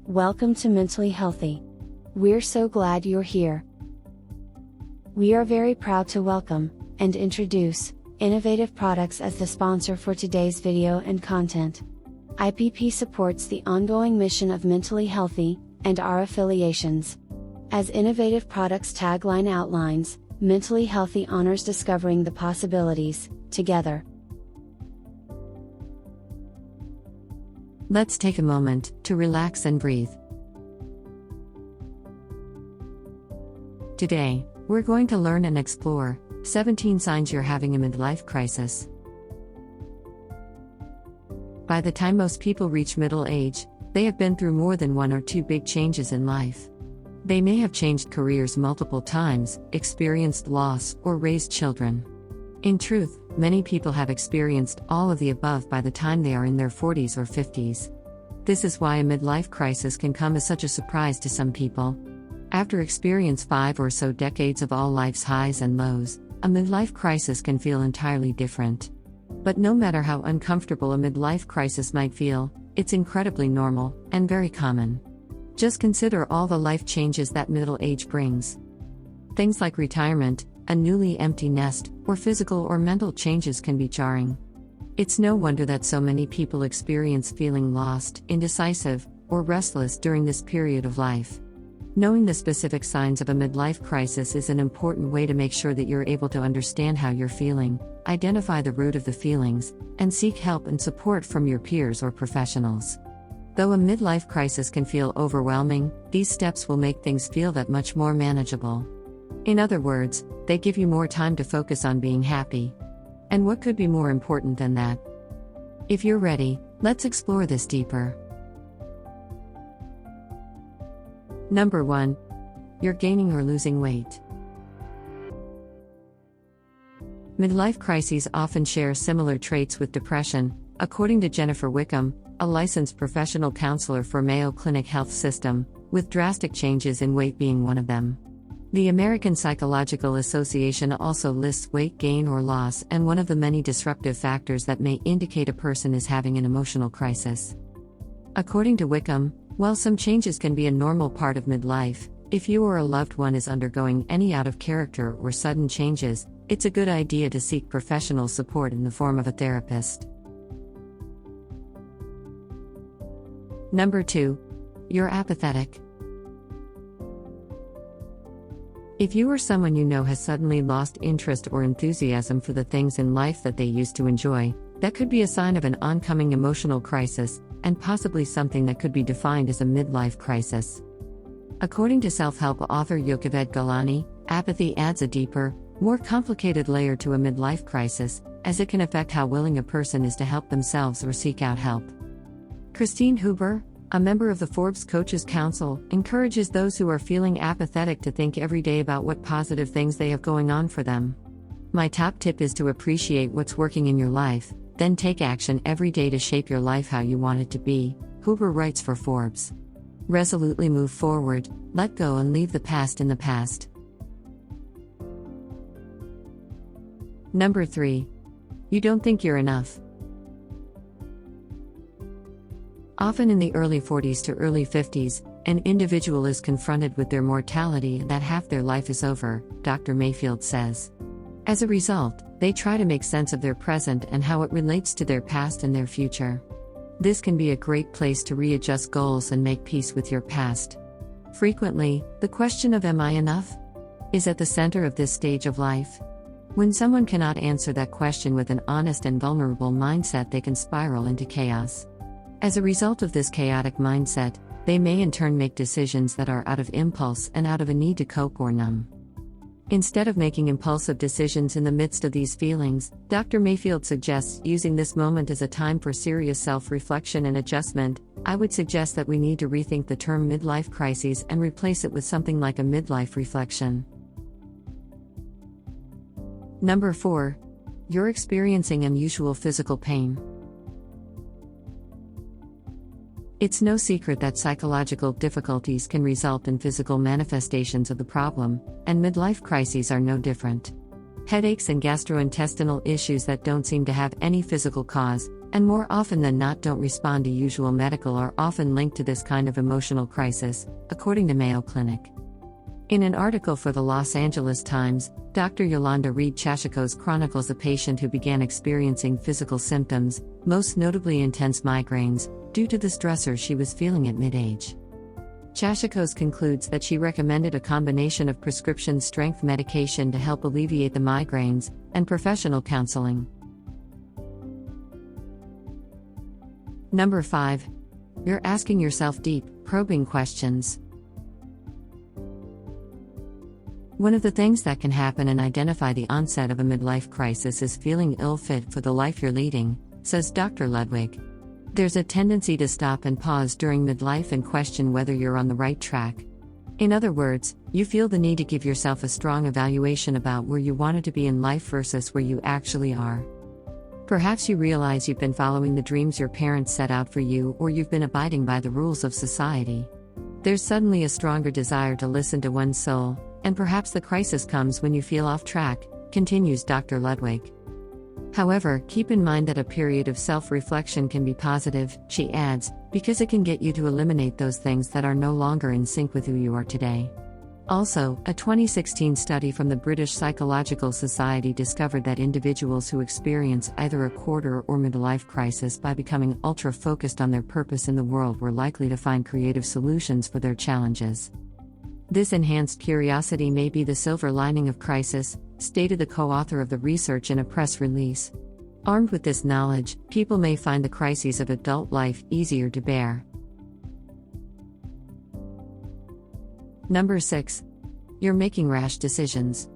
Welcome to Mentally Healthy. We're so glad you're here. We are very proud to welcome and introduce Innovative Products as the sponsor for today's video and content. IPP supports the ongoing mission of Mentally Healthy and our affiliations. As Innovative Products' tagline outlines, Mentally Healthy honors discovering the possibilities together. Let's take a moment to relax and breathe. Today, we're going to learn and explore 17 signs you're having a midlife crisis. By the time most people reach middle age, they have been through more than one or two big changes in life. They may have changed careers multiple times, experienced loss, or raised children. In truth, many people have experienced all of the above by the time they are in their 40s or 50s. This is why a midlife crisis can come as such a surprise to some people. After experience 5 or so decades of all life's highs and lows, a midlife crisis can feel entirely different. But no matter how uncomfortable a midlife crisis might feel, it's incredibly normal and very common. Just consider all the life changes that middle age brings. Things like retirement, a newly empty nest, or physical or mental changes can be jarring. It's no wonder that so many people experience feeling lost, indecisive, or restless during this period of life. Knowing the specific signs of a midlife crisis is an important way to make sure that you're able to understand how you're feeling, identify the root of the feelings, and seek help and support from your peers or professionals. Though a midlife crisis can feel overwhelming, these steps will make things feel that much more manageable. In other words, they give you more time to focus on being happy. And what could be more important than that? If you're ready, let's explore this deeper. Number 1. You're gaining or losing weight. Midlife crises often share similar traits with depression, according to Jennifer Wickham, a licensed professional counselor for Mayo Clinic Health System, with drastic changes in weight being one of them. The American Psychological Association also lists weight gain or loss as one of the many disruptive factors that may indicate a person is having an emotional crisis. According to Wickham, while some changes can be a normal part of midlife, if you or a loved one is undergoing any out-of-character or sudden changes, it's a good idea to seek professional support in the form of a therapist. Number 2. You're apathetic. If you or someone you know has suddenly lost interest or enthusiasm for the things in life that they used to enjoy, that could be a sign of an oncoming emotional crisis, and possibly something that could be defined as a midlife crisis. According to self-help author Yocheved Galani, apathy adds a deeper, more complicated layer to a midlife crisis, as it can affect how willing a person is to help themselves or seek out help. Christine Huber, a member of the Forbes Coaches Council, encourages those who are feeling apathetic to think every day about what positive things they have going on for them. My top tip is to appreciate what's working in your life, then take action every day to shape your life how you want it to be, Huber writes for Forbes. Resolutely move forward, let go and leave the past in the past. Number 3. You don't think you're enough. Often in the early 40s to early 50s, an individual is confronted with their mortality and that half their life is over, Dr. Mayfield says. As a result, they try to make sense of their present and how it relates to their past and their future. This can be a great place to readjust goals and make peace with your past. Frequently, the question of "am I enough?" is at the center of this stage of life. When someone cannot answer that question with an honest and vulnerable mindset, they can spiral into chaos. As a result of this chaotic mindset, they may in turn make decisions that are out of impulse and out of a need to cope or numb. Instead of making impulsive decisions in the midst of these feelings, Dr. Mayfield suggests using this moment as a time for serious self-reflection and adjustment. I would suggest that we need to rethink the term midlife crises and replace it with something like a midlife reflection. Number 4. You're experiencing unusual physical pain. It's no secret that psychological difficulties can result in physical manifestations of the problem, and midlife crises are no different. Headaches and gastrointestinal issues that don't seem to have any physical cause, and more often than not don't respond to usual medical, are often linked to this kind of emotional crisis, according to Mayo Clinic. In an article for the Los Angeles Times, Dr. Yolanda Reed Chashikos chronicles a patient who began experiencing physical symptoms, most notably intense migraines, due to the stressor she was feeling at mid-age. Chashikos concludes that she recommended a combination of prescription strength medication to help alleviate the migraines, and professional counseling. Number 5. You're asking yourself deep, probing questions. One of the things that can happen and identify the onset of a midlife crisis is feeling ill-fit for the life you're leading, says Dr. Ludwig. There's a tendency to stop and pause during midlife and question whether you're on the right track. In other words, you feel the need to give yourself a strong evaluation about where you wanted to be in life versus where you actually are. Perhaps you realize you've been following the dreams your parents set out for you, or you've been abiding by the rules of society. There's suddenly a stronger desire to listen to one's soul, and perhaps the crisis comes when you feel off track, continues Dr. Ludwig. However, keep in mind that a period of self-reflection can be positive, she adds, because it can get you to eliminate those things that are no longer in sync with who you are today. Also, a 2016 study from the British Psychological Society discovered that individuals who experience either a quarter or midlife crisis by becoming ultra-focused on their purpose in the world were likely to find creative solutions for their challenges. This enhanced curiosity may be the silver lining of crisis, stated the co-author of the research in a press release. Armed with this knowledge, people may find the crises of adult life easier to bear. Number 6. You're making rash decisions.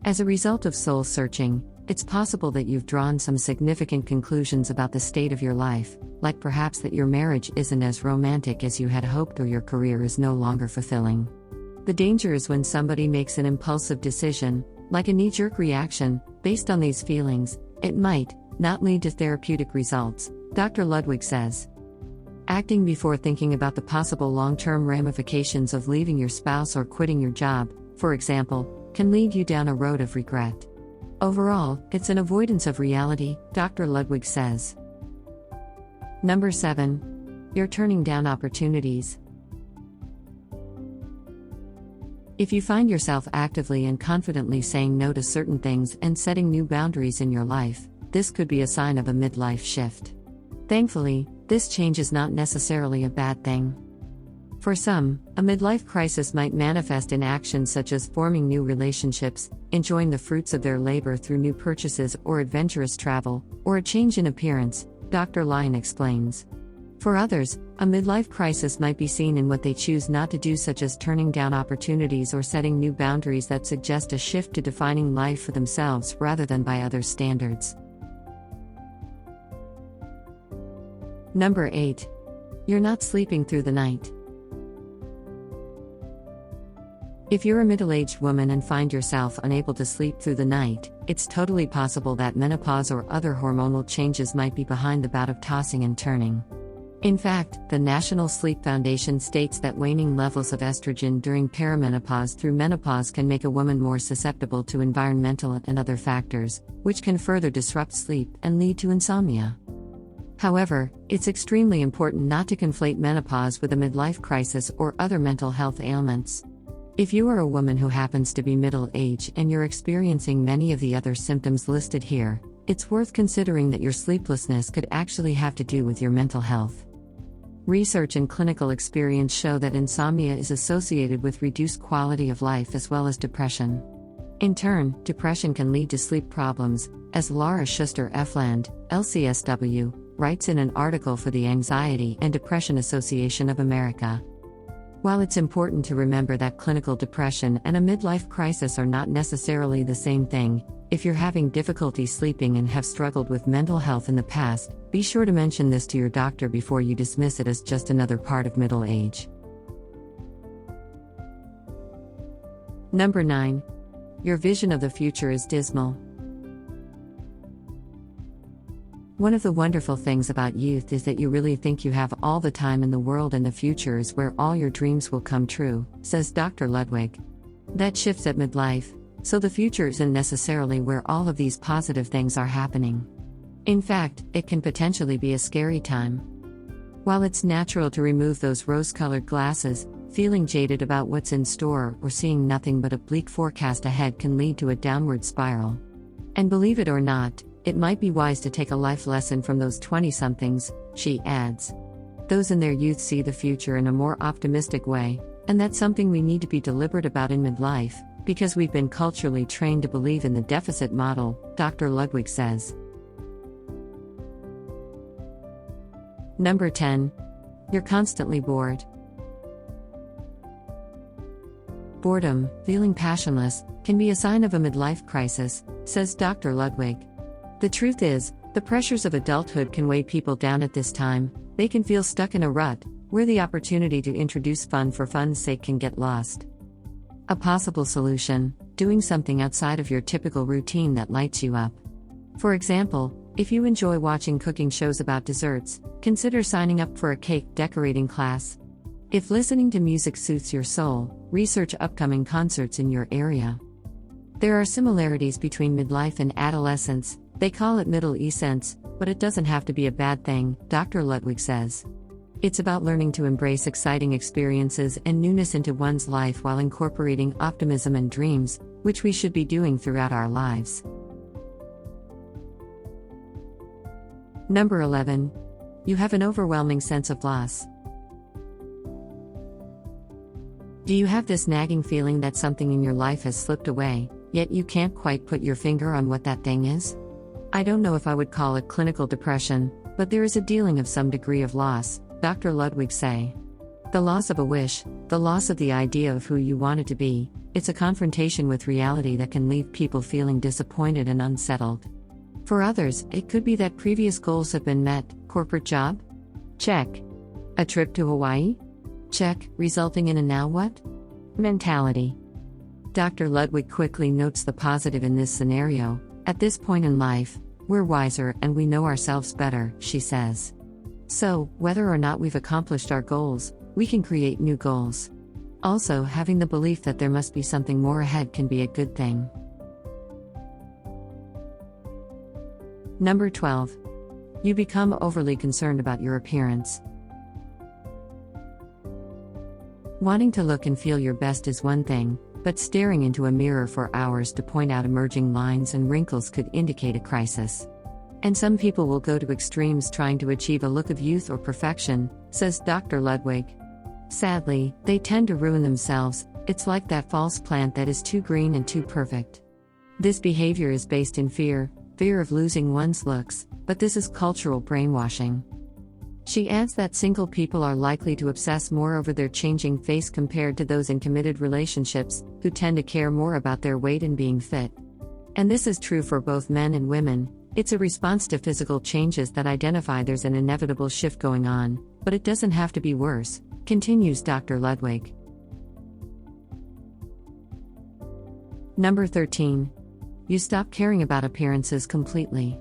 As a result of soul searching, it's possible that you've drawn some significant conclusions about the state of your life, like perhaps that your marriage isn't as romantic as you had hoped, or your career is no longer fulfilling. The danger is when somebody makes an impulsive decision, like a knee-jerk reaction, based on these feelings, it might not lead to therapeutic results, Dr. Ludwig says. Acting before thinking about the possible long-term ramifications of leaving your spouse or quitting your job, for example, can lead you down a road of regret. Overall, it's an avoidance of reality, Dr. Ludwig says. Number 7. You're turning down opportunities. If you find yourself actively and confidently saying no to certain things and setting new boundaries in your life, this could be a sign of a midlife shift. Thankfully, this change is not necessarily a bad thing. For some, a midlife crisis might manifest in actions such as forming new relationships, enjoying the fruits of their labor through new purchases or adventurous travel, or a change in appearance, Dr. Lyon explains. For others, a midlife crisis might be seen in what they choose not to do, such as turning down opportunities or setting new boundaries that suggest a shift to defining life for themselves rather than by others' standards. Number 8. You're not sleeping through the night. If you're a middle-aged woman and find yourself unable to sleep through the night, it's totally possible that menopause or other hormonal changes might be behind the bout of tossing and turning. In fact, the National Sleep Foundation states that waning levels of estrogen during perimenopause through menopause can make a woman more susceptible to environmental and other factors, which can further disrupt sleep and lead to insomnia. However, it's extremely important not to conflate menopause with a midlife crisis or other mental health ailments. If you are a woman who happens to be middle-aged and you're experiencing many of the other symptoms listed here, it's worth considering that your sleeplessness could actually have to do with your mental health. Research and clinical experience show that insomnia is associated with reduced quality of life as well as depression. In turn, depression can lead to sleep problems, as Laura Schuster-Efland, LCSW, writes in an article for the Anxiety and Depression Association of America. While it's important to remember that clinical depression and a midlife crisis are not necessarily the same thing, if you're having difficulty sleeping and have struggled with mental health in the past, be sure to mention this to your doctor before you dismiss it as just another part of middle age. Number 9. Your vision of the future is dismal. One of the wonderful things about youth is that you really think you have all the time in the world, and the future is where all your dreams will come true, says Dr. Ludwig. That shifts at midlife, so the future isn't necessarily where all of these positive things are happening. In fact, it can potentially be a scary time. While it's natural to remove those rose-colored glasses, feeling jaded about what's in store or seeing nothing but a bleak forecast ahead can lead to a downward spiral. And believe it or not, it might be wise to take a life lesson from those 20-somethings, she adds. Those in their youth see the future in a more optimistic way, and that's something we need to be deliberate about in midlife, because we've been culturally trained to believe in the deficit model, Dr. Ludwig says. Number 10. You're constantly bored. Boredom, feeling passionless, can be a sign of a midlife crisis, says Dr. Ludwig. The truth is, the pressures of adulthood can weigh people down at this time. They can feel stuck in a rut, where the opportunity to introduce fun for fun's sake can get lost. A possible solution: doing something outside of your typical routine that lights you up. For example, if you enjoy watching cooking shows about desserts, consider signing up for a cake decorating class. If listening to music soothes your soul, research upcoming concerts in your area. There are similarities between midlife and adolescence. They call it middle essence, but it doesn't have to be a bad thing, Dr. Ludwig says. It's about learning to embrace exciting experiences and newness into one's life while incorporating optimism and dreams, which we should be doing throughout our lives. Number 11. You have an overwhelming sense of loss. Do you have this nagging feeling that something in your life has slipped away, yet you can't quite put your finger on what that thing is? I don't know if I would call it clinical depression, but there is a dealing of some degree of loss, Dr. Ludwig say. The loss of a wish, the loss of the idea of who you wanted to be, it's a confrontation with reality that can leave people feeling disappointed and unsettled. For others, it could be that previous goals have been met. Corporate job? Check. A trip to Hawaii? Check, resulting in a now what? Mentality. Dr. Ludwig quickly notes the positive in this scenario. At this point in life, we're wiser and we know ourselves better, she says. So, whether or not we've accomplished our goals, we can create new goals. Also, having the belief that there must be something more ahead can be a good thing. Number 12. You become overly concerned about your appearance. Wanting to look and feel your best is one thing, but staring into a mirror for hours to point out emerging lines and wrinkles could indicate a crisis. And some people will go to extremes trying to achieve a look of youth or perfection, says Dr. Ludwig. Sadly, they tend to ruin themselves. It's like that false plant that is too green and too perfect. This behavior is based in fear of losing one's looks, but this is cultural brainwashing. She adds that single people are likely to obsess more over their changing face compared to those in committed relationships, who tend to care more about their weight and being fit. And this is true for both men and women. It's a response to physical changes that identify there's an inevitable shift going on, but it doesn't have to be worse, continues Dr. Ludwig. Number 13. You stop caring about appearances completely.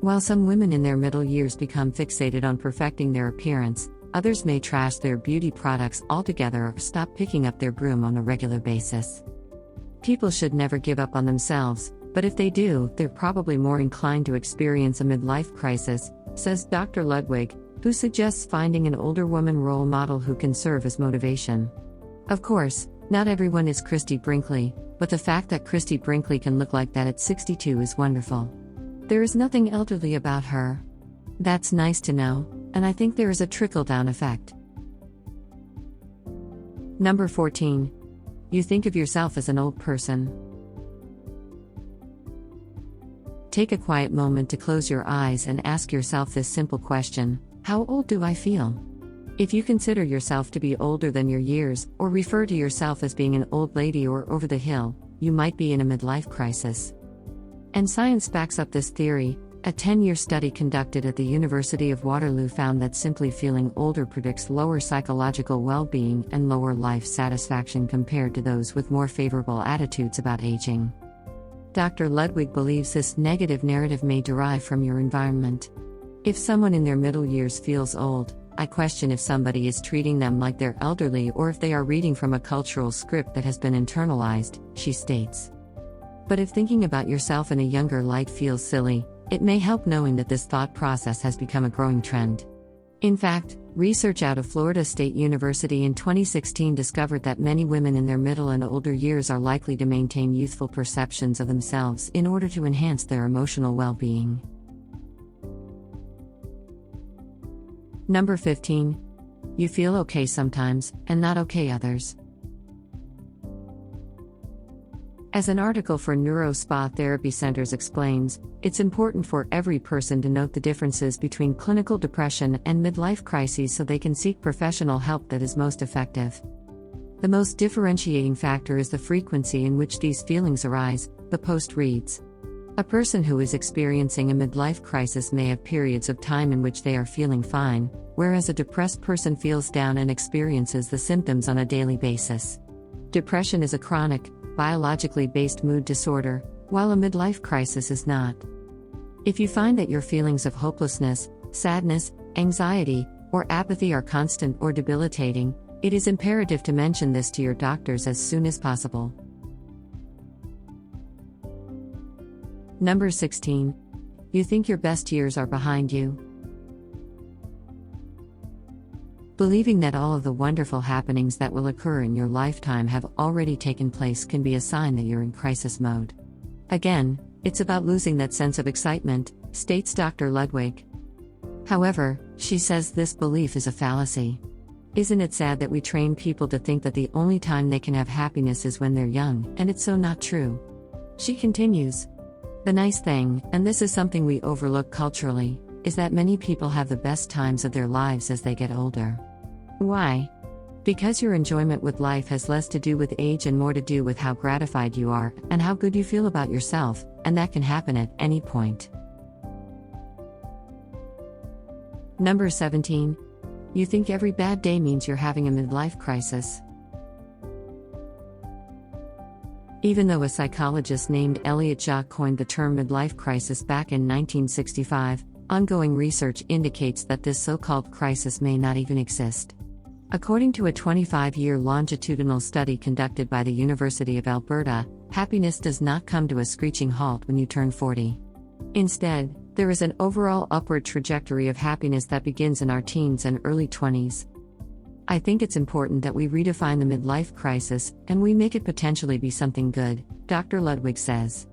While some women in their middle years become fixated on perfecting their appearance, others may trash their beauty products altogether or stop picking up their broom on a regular basis. People should never give up on themselves, but if they do, they're probably more inclined to experience a midlife crisis, says Dr. Ludwig, who suggests finding an older woman role model who can serve as motivation. Of course, not everyone is Christy Brinkley, but the fact that Christy Brinkley can look like that at 62 is wonderful. There is nothing elderly about her. That's nice to know, and I think there is a trickle-down effect. Number 14. You think of yourself as an old person. Take a quiet moment to close your eyes and ask yourself this simple question: how old do I feel? If you consider yourself to be older than your years, or refer to yourself as being an old lady or over the hill, you might be in a midlife crisis. And science backs up this theory. A 10-year study conducted at the University of Waterloo found that simply feeling older predicts lower psychological well-being and lower life satisfaction compared to those with more favorable attitudes about aging. Dr. Ludwig believes this negative narrative may derive from your environment. If someone in their middle years feels old, I question if somebody is treating them like they're elderly or if they are reading from a cultural script that has been internalized, she states. But if thinking about yourself in a younger light feels silly, it may help knowing that this thought process has become a growing trend. In fact, research out of Florida State University in 2016 discovered that many women in their middle and older years are likely to maintain youthful perceptions of themselves in order to enhance their emotional well-being. Number 15. You feel okay sometimes, and not okay others. As an article for Neuro-Spa Therapy Centers explains, it's important for every person to note the differences between clinical depression and midlife crises so they can seek professional help that is most effective. The most differentiating factor is the frequency in which these feelings arise, the post reads. A person who is experiencing a midlife crisis may have periods of time in which they are feeling fine, whereas a depressed person feels down and experiences the symptoms on a daily basis. Depression is a chronic, biologically based mood disorder, while a midlife crisis is not. If you find that your feelings of hopelessness, sadness, anxiety, or apathy are constant or debilitating, it is imperative to mention this to your doctors as soon as possible. Number 16. You think your best years are behind you. Believing that all of the wonderful happenings that will occur in your lifetime have already taken place can be a sign that you're in crisis mode. Again, it's about losing that sense of excitement, states Dr. Ludwig. However, she says this belief is a fallacy. Isn't it sad that we train people to think that the only time they can have happiness is when they're young, and it's so not true? She continues. The nice thing, and this is something we overlook culturally, is that many people have the best times of their lives as they get older. Why? Because your enjoyment with life has less to do with age and more to do with how gratified you are and how good you feel about yourself, and that can happen at any point. Number 17. You think every bad day means you're having a midlife crisis. Even though a psychologist named Elliot Jacques coined the term midlife crisis back in 1965, ongoing research indicates that this so-called crisis may not even exist. According to a 25-year longitudinal study conducted by the University of Alberta, happiness does not come to a screeching halt when you turn 40. Instead, there is an overall upward trajectory of happiness that begins in our teens and early 20s. I think it's important that we redefine the midlife crisis and we make it potentially be something good, Dr. Ludwig says.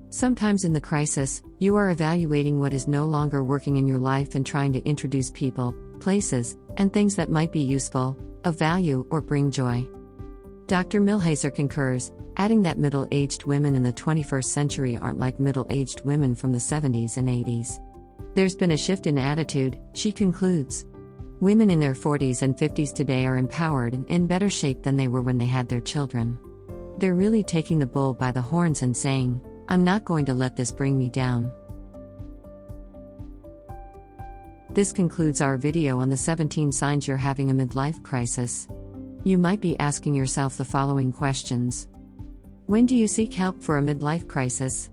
Sometimes in the crisis, you are evaluating what is no longer working in your life and trying to introduce people, places, and things that might be useful, of value, or bring joy. Dr. Milheiser concurs, adding that middle-aged women in the 21st century aren't like middle-aged women from the 70s and 80s. There's been a shift in attitude, she concludes. Women in their 40s and 50s today are empowered and in better shape than they were when they had their children. They're really taking the bull by the horns and saying, I'm not going to let this bring me down. This concludes our video on the 17 signs you're having a midlife crisis. You might be asking yourself the following questions. When do you seek help for a midlife crisis?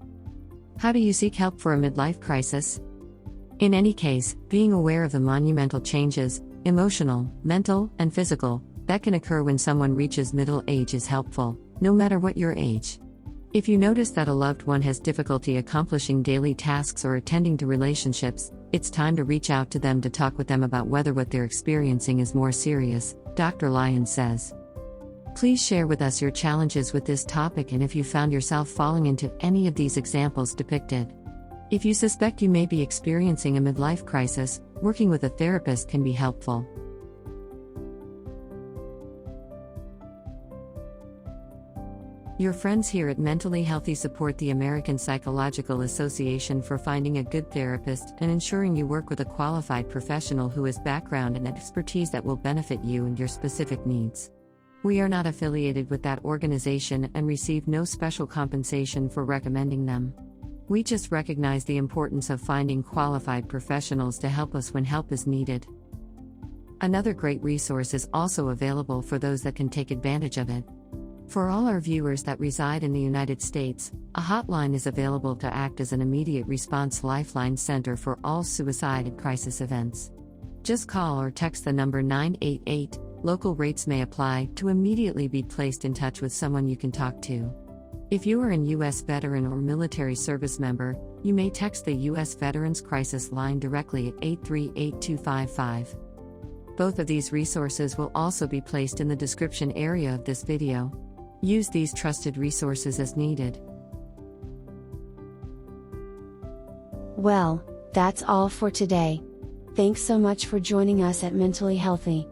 How do you seek help for a midlife crisis? In any case, being aware of the monumental changes, emotional, mental, and physical, that can occur when someone reaches middle age is helpful, no matter what your age. If you notice that a loved one has difficulty accomplishing daily tasks or attending to relationships, it's time to reach out to them to talk with them about whether what they're experiencing is more serious, Dr. Lyons says. Please share with us your challenges with this topic and if you found yourself falling into any of these examples depicted. If you suspect you may be experiencing a midlife crisis, working with a therapist can be helpful. Your friends here at Mentally Healthy support the American Psychological Association for finding a good therapist and ensuring you work with a qualified professional who has background and expertise that will benefit you and your specific needs. We are not affiliated with that organization and receive no special compensation for recommending them. We just recognize the importance of finding qualified professionals to help us when help is needed. Another great resource is also available for those that can take advantage of it. For all our viewers that reside in the United States, a hotline is available to act as an immediate response lifeline center for all suicide and crisis events. Just call or text the number 988. Local rates may apply to immediately be placed in touch with someone you can talk to. If you are a U.S. veteran or military service member, you may text the U.S. Veterans Crisis Line directly at 838-255. Both of these resources will also be placed in the description area of this video. Use these trusted resources as needed. Well, that's all for today. Thanks so much for joining us at Mentally Healthy.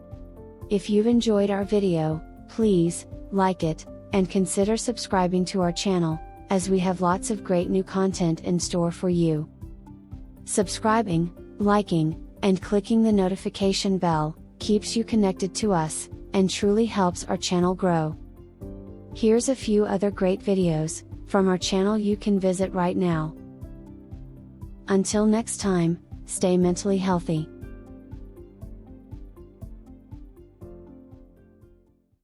If you've enjoyed our video, please like it, and consider subscribing to our channel, as we have lots of great new content in store for you. Subscribing, liking, and clicking the notification bell keeps you connected to us, and truly helps our channel grow. Here's a few other great videos from our channel you can visit right now. Until next time, stay mentally healthy.